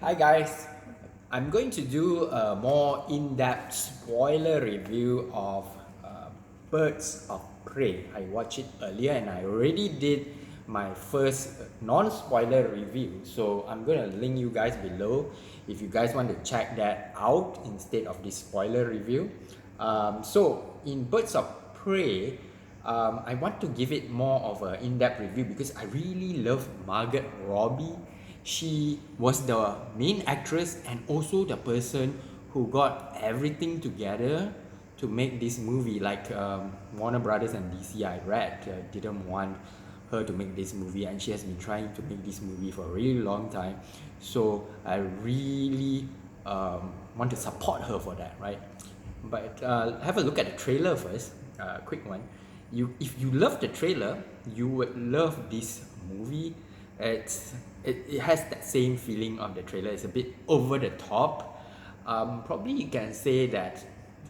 Hi guys, I'm going to do a more in-depth spoiler review of Birds of Prey. I watched it earlier and I already did my first non-spoiler review. So I'm going to link you guys below if you guys want to check that out instead of this spoiler review. So in Birds of Prey, I want to give it more of an in-depth review because I really love Margot Robbie. She was the main actress and also the person who got everything together to make this movie. Like Warner Brothers and DC, I read, didn't want her to make this movie, and she has been trying to make this movie for a really long time. So I really want to support her for that, right? But have a look at the trailer first. Quick one. If you love the trailer, you would love this movie. It has that same feeling of the trailer. It's a bit over the top. Probably you can say that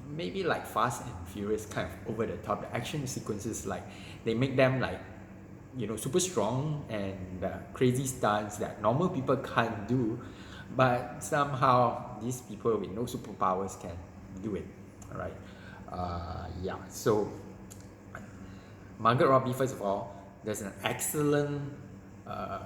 maybe like Fast and Furious kind of over the top. The action sequences, like they make them like super strong and crazy stunts that normal people can't do, but somehow these people with no superpowers can do it. All right. Yeah. So Margot Robbie, first of all, does an excellent uh,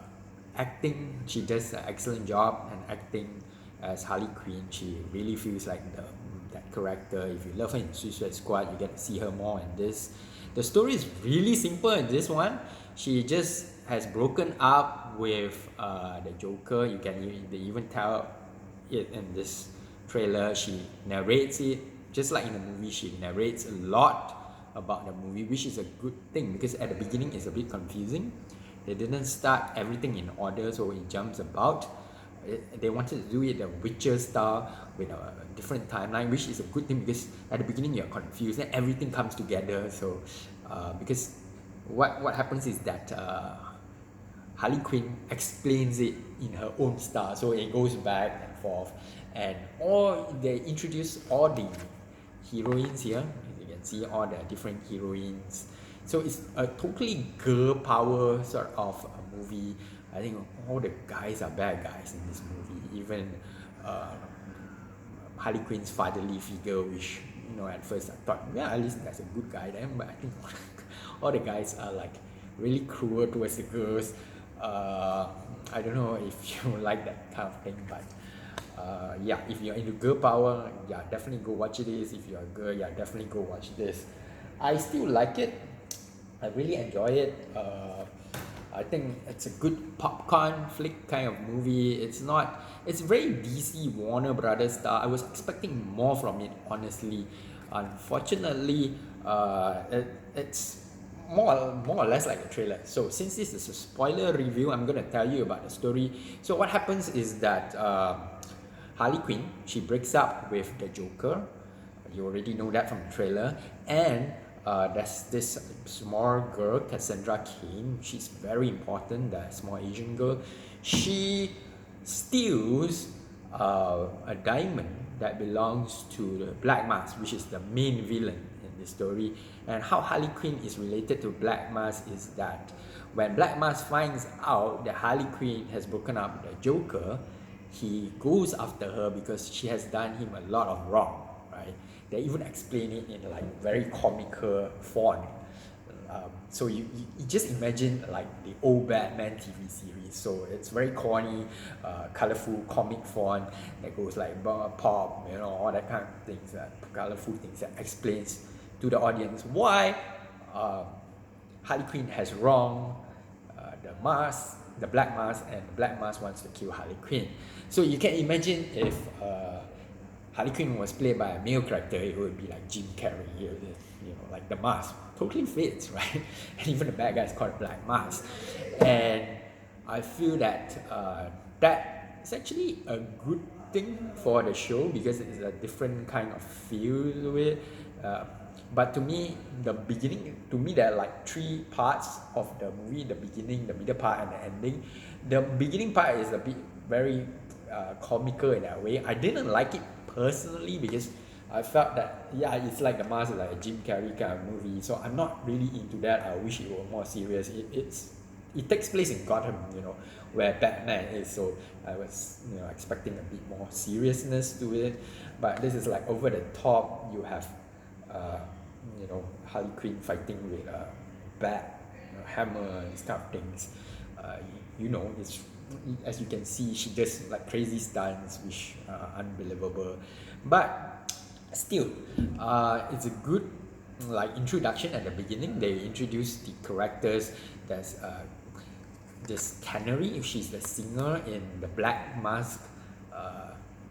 acting. She does an excellent job and acting as Harley Quinn. She really feels like that character. If you love her in Suicide Squad, you get to see her more in this. The story is really simple in this one. She just has broken up with the Joker. They even tell it in this trailer. She narrates it just like in the movie. She narrates a lot about the movie, which is a good thing because at the beginning it's a bit confusing. They didn't start everything in order, so it jumps about. They wanted to do it the Witcher style with a different timeline, which is a good thing because at the beginning you're confused, then everything comes together. So, because what happens is that Harley Quinn explains it in her own style, so it goes back and forth, and all they introduce all the heroines here. You can see all the different heroines. So it's a totally girl power sort of a movie. I think all the guys are bad guys in this movie. Even uh, Harley Quinn's fatherly figure, which at first I thought, yeah, at least that's a good guy then. But I think all the guys are like really cruel towards the girls. I don't know if you like that kind of thing, but yeah, if you're into girl power, yeah, definitely go watch this. If you're a girl, yeah, definitely go watch this. I still like it. I really enjoy it. I think it's a good popcorn flick kind of movie. It's not. It's very DC Warner Brothers style. I was expecting more from it, honestly. Unfortunately, it's more or less like a trailer. So since this is a spoiler review, I'm gonna tell you about the story. So what happens is that Harley Quinn, she breaks up with the Joker. You already know that from the trailer. And there's this small girl, Cassandra Cain. She's very important, the small Asian girl. She steals a diamond that belongs to the Black Mask, which is the main villain in the story. And how Harley Quinn is related to Black Mask is that when Black Mask finds out that Harley Quinn has broken up with the Joker, he goes after her because she has done him a lot of wrong, right? They even explain it in like very comical font. So you just imagine like the old Batman TV series. So it's very corny, colorful comic font that goes like pop, all that kind of things, colorful things that explains to the audience why Harley Quinn has wrong the mask, the Black Mask, and the Black Mask wants to kill Harley Quinn. So you can imagine if Harley Quinn was played by a male character, it would be like Jim Carrey, like the mask. Totally fits, right? And even the bad guy is called Black Mask. And I feel that that is actually a good thing for the show because it's a different kind of feel to it. But to me, there are like three parts of the movie: the beginning, the middle part, and the ending. The beginning part is a bit very comical in that way. I didn't like it personally because I felt that it's like the mask is like a Jim Carrey kind of movie. So I'm not really into that. I wish it were more serious. It's it takes place in Gotham, where Batman is. So I was, expecting a bit more seriousness to it, but this is like over the top. You have, uh, Harley Quinn fighting with a bat, hammer, and stuff things. It's, as you can see, she does like crazy stunts, which are unbelievable. But still, it's a good like introduction at the beginning. They introduce the characters. There's this Canary. She's the singer in the Black Mask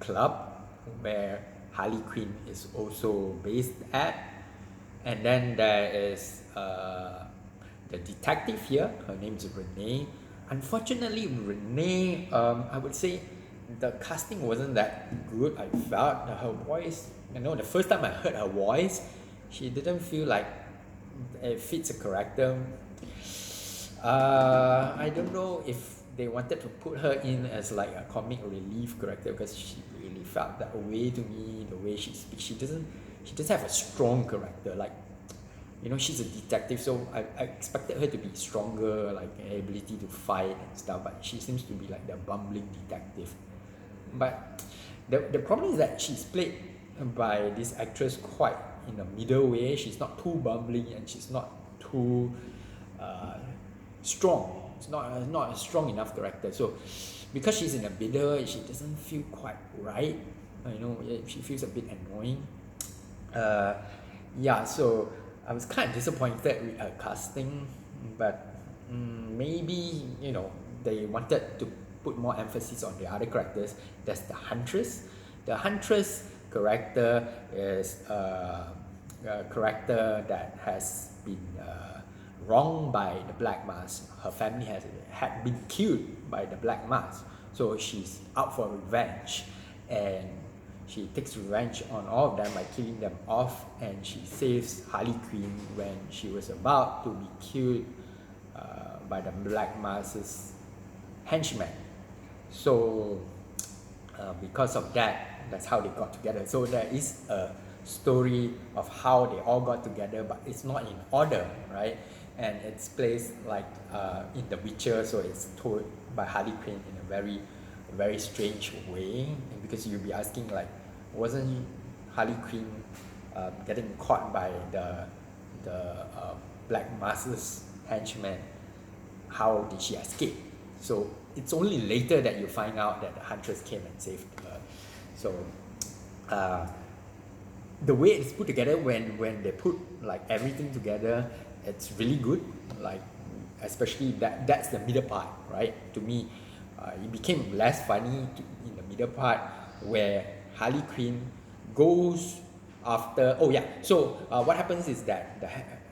club, where Harley Quinn is also based at. And then there is the detective here. Her name is Renee. Unfortunately, Renee, I would say the casting wasn't that good. I felt her voice, the first time I heard her voice, she didn't feel like it fits a character. I don't know if they wanted to put her in as like a comic relief character, because she really felt that way to me. The way she speaks, she doesn't have a strong character. Like, she's a detective, so I expected her to be stronger, like ability to fight and stuff, but she seems to be like the bumbling detective. But the problem is that she's played by this actress quite in a middle way. She's not too bumbling and she's not too strong. It's not a strong enough character. So because she's in the middle, she doesn't feel quite right. She feels a bit annoying. So I was kind of disappointed with her casting, but maybe they wanted to put more emphasis on the other characters. There's the Huntress. The Huntress character is a character that has been wronged by the Black Mask. Her family had been killed by the Black Mask, so she's out for revenge, and she takes revenge on all of them by killing them off, and she saves Harley Quinn when she was about to be killed by the Black Mask's henchmen. So because of that, that's how they got together. So there is a story of how they all got together, but it's not in order, right? And it's placed like in The Witcher, so it's told by Harley Quinn in a very, very strange way. And because you'll be asking, like, wasn't Harley Quinn getting caught by the Black Mask's henchmen? How did she escape? So it's only later that you find out that the Huntress came and saved her. So the way it's put together, when they put like everything together, it's really good. Like, especially that's the middle part, right? To me, it became less funny in the middle part, where Harley Quinn goes after. Oh yeah. So what happens is that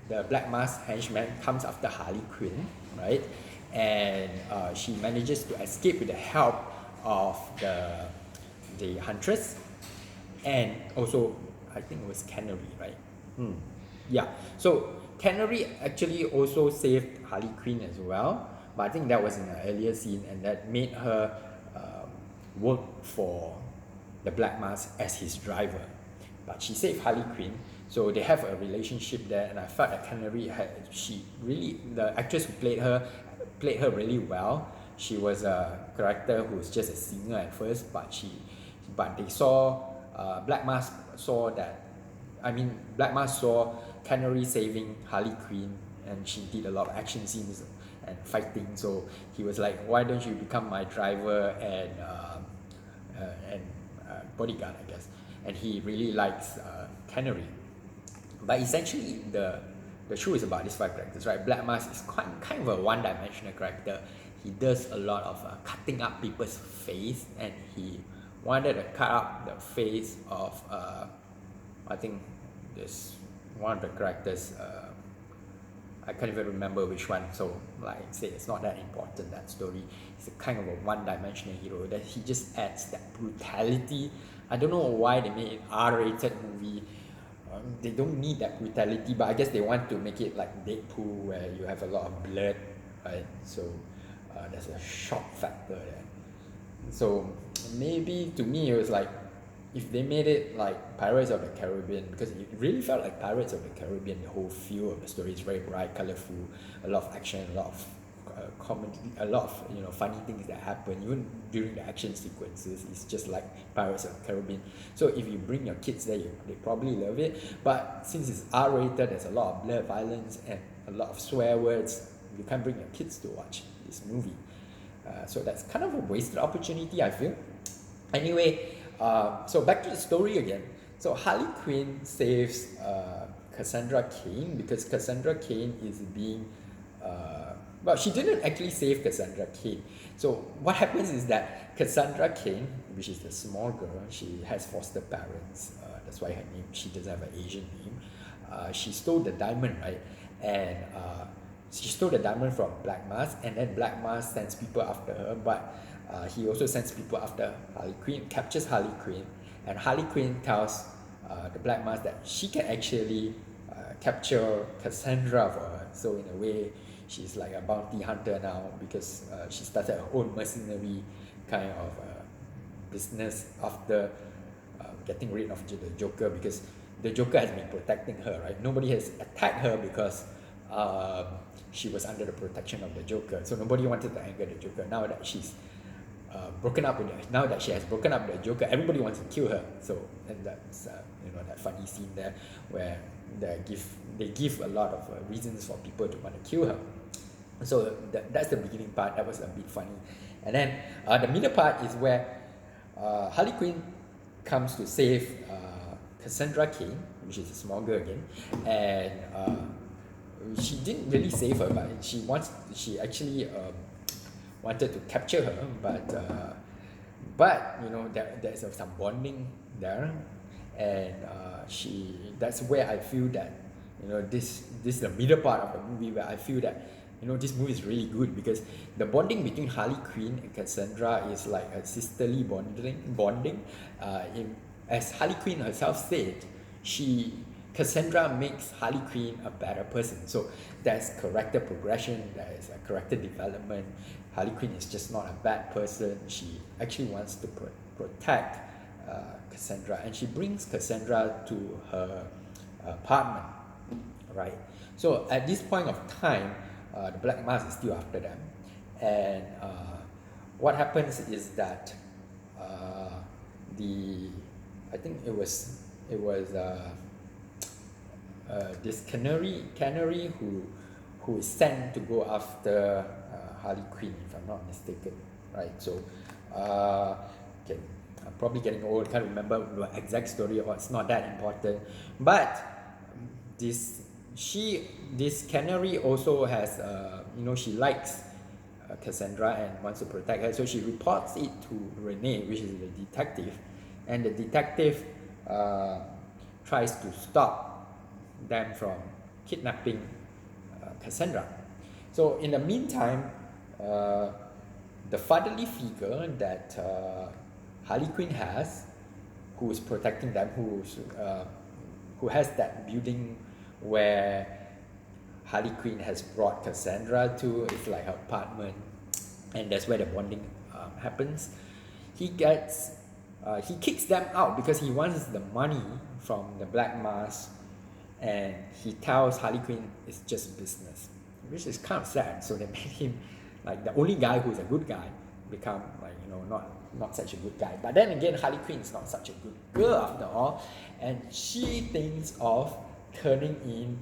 the Black Mask henchman comes after Harley Quinn, right? And she manages to escape with the help of the Huntress, and also I think it was Canary, right? Yeah. So Canary actually also saved Harley Quinn as well, but I think that was in an earlier scene, and that made her work for the Black Mask as his driver. But she saved Harley Quinn, so they have a relationship there, and I felt that Canary the actress who played her really well. She was a character who was just a singer at first, but they saw Black Mask saw Canary saving Harley Quinn, and she did a lot of action scenes and fighting. So he was like, "Why don't you become my driver and bodyguard, I guess?" And he really likes Canary. But essentially, the show is about these five characters, right? Black Mask is kind of a one-dimensional character. He does a lot of cutting up people's face, and he wanted to cut up the face of I think this one of the characters. I can't even remember which one. So like I say, it's not that important, that story. It's a kind of a one-dimensional hero that he just adds that brutality. I don't know why they made an R-rated movie. They don't need that brutality, but I guess they want to make it like Deadpool, where you have a lot of blood, right? So there's a shock factor there. So maybe to me it was like, if they made it like Pirates of the Caribbean, because it really felt like Pirates of the Caribbean, the whole feel of the story is very bright, colorful, a lot of action, a lot of comedy, a lot of funny things that happen even during the action sequences. It's just like Pirates of the Caribbean. So if you bring your kids there, they probably love it. But since it's R-rated, there's a lot of blood, violence, and a lot of swear words. You can't bring your kids to watch this movie. So that's kind of a wasted opportunity, I feel. Anyway, so back to the story again. So Harley Quinn saves Cassandra Cain because Cassandra Cain is being well, she didn't actually save Cassandra Cain. So what happens is that Cassandra Cain, which is the small girl, she has foster parents. That's why her name, she doesn't have an Asian name. She stole the diamond, right? And she stole the diamond from Black Mask, and then Black Mask sends people after her, but he also sends people after Harley Quinn, captures Harley Quinn, and Harley Quinn tells the Black Mask that she can actually capture Cassandra for her. So in a way, she's like a bounty hunter now because she started her own mercenary kind of business after getting rid of the Joker, because the Joker has been protecting her, right? Nobody has attacked her because she was under the protection of the Joker. So nobody wanted to anger the Joker. Now that she's now that she has broken up with the Joker, everybody wants to kill her. So, and that's that funny scene there where they give a lot of reasons for people to want to kill her. So that's the beginning part. That was a bit funny. And then the middle part is where Harley Quinn comes to save Cassandra Cain, which is a small girl again, and she didn't really save her, but she actually wanted to capture her, but there's some bonding there, and that's where I feel that this is the middle part of the movie where I feel that this movie is really good, because the bonding between Harley Quinn and Cassandra is like a sisterly bonding. As Harley Quinn herself said, Cassandra makes Harley Quinn a better person. So there's character progression, there's a character development. Harley Quinn is just not a bad person. She actually wants to protect Cassandra, and she brings Cassandra to her apartment, right? So at this point of time, the Black Mask is still after them, and what happens is that I think it was this canary who is sent to go after Harley Quinn, if I'm not mistaken, right? So okay, I'm probably getting old, can't remember the exact story, or it's not that important, but this canary also has she likes Cassandra and wants to protect her, so she reports it to Renee, which is the detective, and the detective tries to stop them from kidnapping Cassandra. So in the meantime, the fatherly figure that Harley Quinn has, who is protecting them, who has that building where Harley Quinn has brought Cassandra to, it's like her apartment, and that's where the bonding happens. He kicks them out because he wants the money from the Black Mask, and he tells Harley Quinn it's just business, which is kind of sad. So they made him like the only guy who's a good guy become like not such a good guy. But then again, Harley Quinn is not such a good girl after all, and she thinks of turning in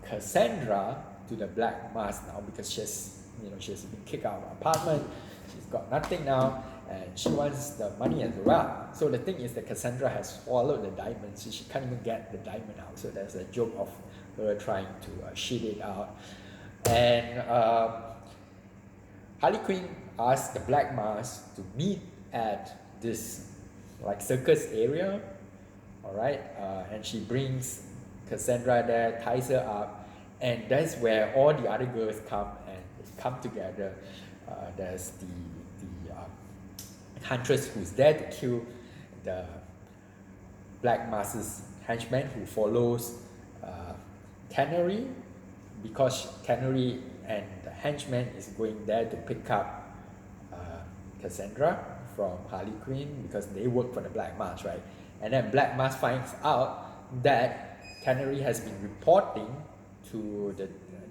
Cassandra to the Black Mask now, because she's been kicked out of her apartment. She's got nothing now, and she wants the money as well. So the thing is that Cassandra has swallowed the diamond, so she can't even get the diamond out. So there's a joke of her trying to shit it out, and Harley Quinn asks the Black Mask to meet at this like circus area, all right, and she brings Cassandra there, ties her up, and that's where all the other girls come and they come together. There's the huntress who's there to kill the Black Mask's henchman, who follows Canary, because Canary and the henchman is going there to pick up Cassandra from Harley Quinn, because they work for the Black Mask, right? And then Black Mask finds out that Canary has been reporting to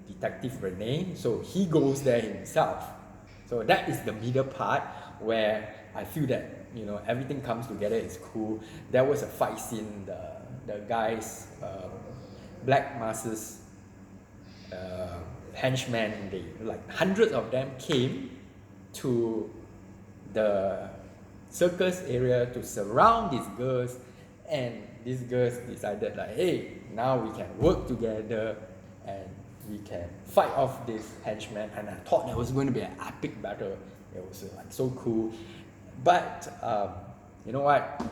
Detective Renee, so he goes there himself. So that is the middle part where I feel that everything comes together. It's cool. There was a fight scene. The guys, Black Masses, henchmen, they like hundreds of them came to the circus area to surround these girls, and these girls decided like, hey, now we can work together and we can fight off this henchman. And I thought that was going to be an epic battle. It was like so cool, but you know what,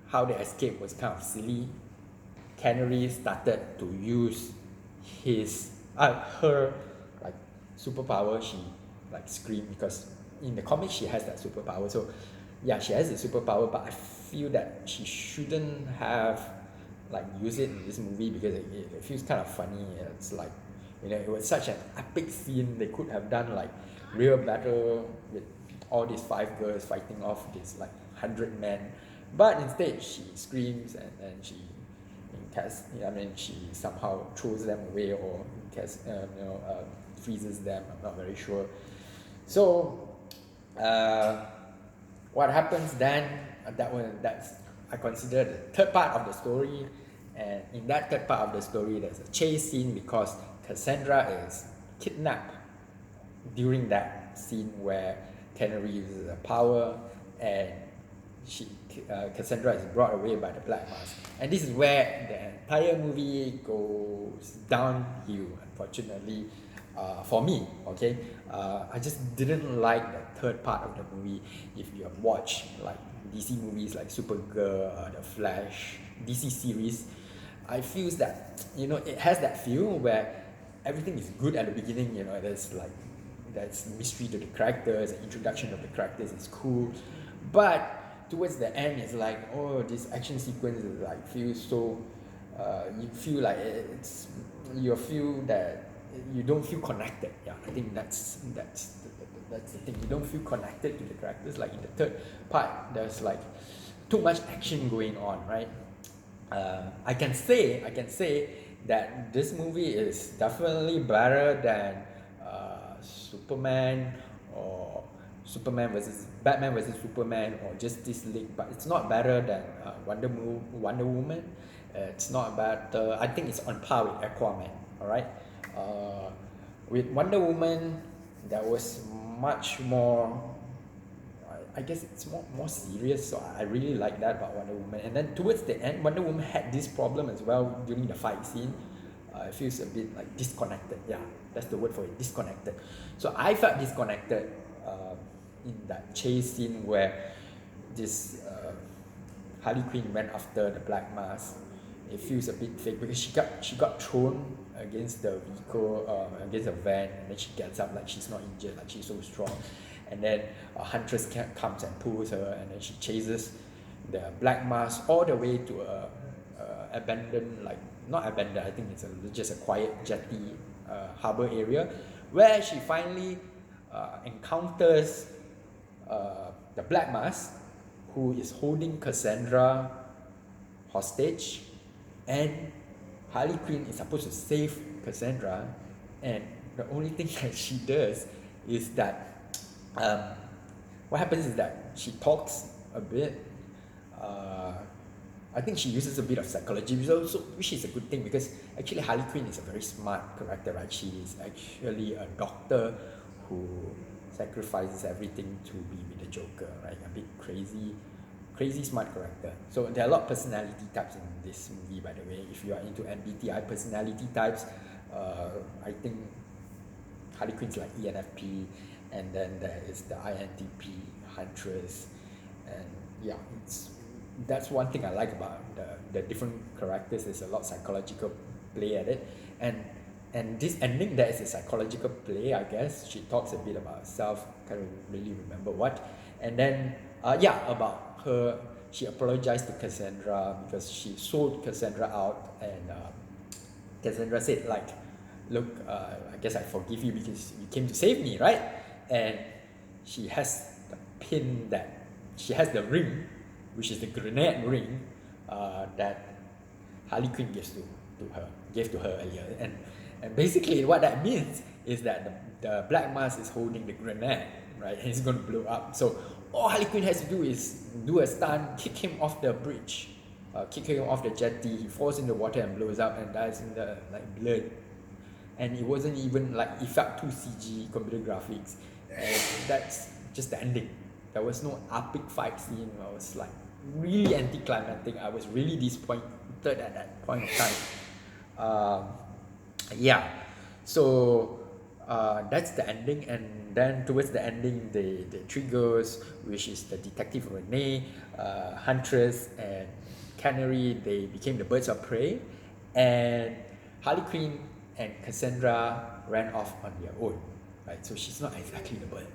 how they escaped was kind of silly. Canary started to use her like superpower. She like screamed because in the comic she has that superpower. So yeah, she has the superpower, but I feel that she shouldn't have like used it in this movie because it feels kind of funny. It's like it was such an epic scene. They could have done like real battle with all these 5 girls fighting off this like 100 men, but instead she screams and she she somehow throws them away or freezes them. I'm not very sure. So what happens then? That's I consider the third part of the story, and in that third part of the story, there's a chase scene because Cassandra is kidnapped during that scene where Canary uses her power, and Cassandra is brought away by the Black Mask. And this is where the entire movie goes downhill, unfortunately, for me, okay? I just didn't like the third part of the movie. If you have watched like DC movies like Supergirl, The Flash, DC series, I feel that, it has that feel where everything is good at the beginning, there's mystery to the characters, the introduction of the characters is cool, but towards the end, it's like, oh, this action sequence is like feels so. You feel like you feel that you don't feel connected. Yeah, I think that's the thing. You don't feel connected to the characters. Like in the third part, there's like too much action going on, right? I can say that this movie is definitely better than Superman or Batman versus Superman or Justice League, but it's not better than Wonder Woman. It's not better. I think it's on par with Aquaman. All right. With Wonder Woman, there was much more. I guess it's more serious. So I really like that about Wonder Woman. And then towards the end, Wonder Woman had this problem as well during the fight scene. It feels a bit like disconnected. Yeah, that's the word for it, disconnected. So I felt disconnected in that chase scene where this Harley Quinn went after the Black Mask. It feels a bit fake because she got thrown against the vehicle, against a van, and then she gets up like she's not injured, like she's so strong. And then a huntress comes and pulls her, and then she chases the Black Mask all the way to a abandoned, like not abandoned, I think it's just a quiet jetty harbor area, where she finally encounters the Black Mask, who is holding Cassandra hostage, and Harley Quinn is supposed to save Cassandra, and the only thing that she does is that what happens is that she talks a bit. I think she uses a bit of psychology, which is a good thing because actually Harley Quinn is a very smart character, right? She is actually a doctor who sacrifices everything to be with the Joker, right? A bit crazy smart character. So there are a lot of personality types in this movie, by the way. If you are into MBTI personality types, I think Harley Quinn's like ENFP, and then there is the INTP, Huntress, and yeah, that's one thing I like about the different characters. There's a lot of psychological play at it, and this ending there is a psychological play, I guess. She talks a bit about herself, can't really remember what, and then about her, she apologized to Cassandra because she sold Cassandra out, and Cassandra said like, look, I guess I forgive you because you came to save me, right? And she has the ring, which is the grenade ring that Harley Quinn gave to her earlier, And basically what that means is that the Black Mask is holding the grenade, right? And it's going to blow up. So all Harley Quinn has to do is do a stunt, kick him off the bridge, kick him off the jetty. He falls in the water and blows up and dies in the blood. And it wasn't even it felt too CG computer graphics. And that's just the ending. There was no epic fight scene. I was really anticlimactic. I was really disappointed at that point of time. Yeah, so that's the ending, and then towards the ending, the three girls, which is the detective Renee, Huntress, and Canary, they became the birds of prey, and Harley Quinn and Cassandra ran off on their own, right? So she's not exactly the bird,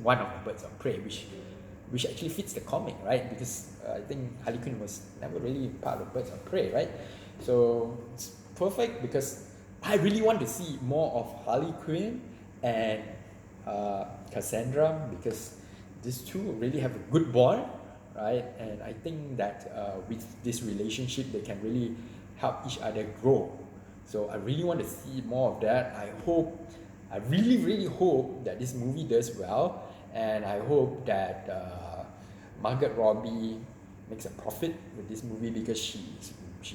one of the birds of prey, which actually fits the comic, right? Because I think Harley Quinn was never really part of birds of prey, right? So it's perfect because I really want to see more of Harley Quinn and Cassandra, because these two really have a good bond, right? And I think that with this relationship, they can really help each other grow. So I really want to see more of that. I really hope that this movie does well, and I hope that Margot Robbie makes a profit with this movie, because she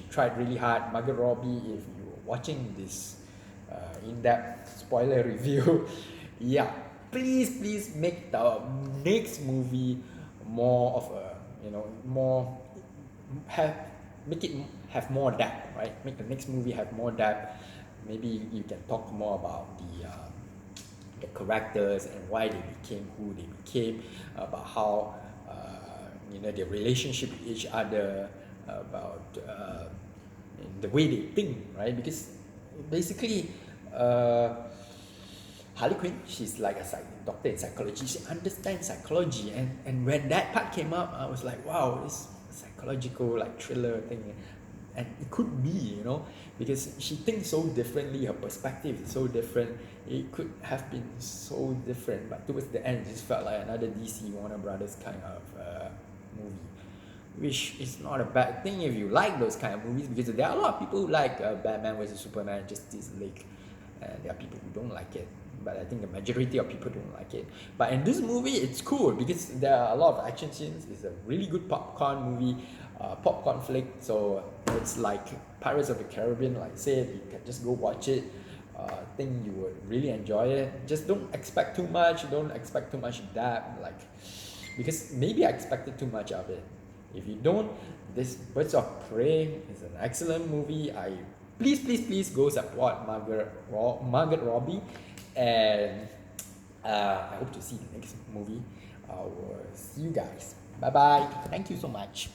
tried really hard. Margot Robbie, if you're watching this in-depth spoiler review, yeah, please make the next movie more of a, make it have more depth, right? Make the next movie have more depth. Maybe you can talk more about the characters and why they became who they became, about how their relationship with each other, about the way they think, right? Because basically Harley Quinn, she's like a doctor in psychology. She understands psychology, and when that part came up, I was like, wow, this psychological thriller thing, and it could be, because she thinks so differently. Her perspective is so different. It could have been so different, but towards the end, it just felt like another DC Warner Brothers kind of movie, which is not a bad thing if you like those kind of movies, because there are a lot of people who like Batman vs Superman, Justice League, and there are people who don't like it, but I think the majority of people don't like it. But in this movie, it's cool because there are a lot of action scenes. It's a really good popcorn movie, popcorn flick. So it's like Pirates of the Caribbean, like I said, you can just go watch it. I think you would really enjoy it. Just don't expect too much. Don't expect too much depth, because maybe I expected too much of it. If you don't, this Birds of Prey is an excellent movie. Please go support Margot Robbie, and I hope to see the next movie. I will see you guys. Bye bye. Thank you so much.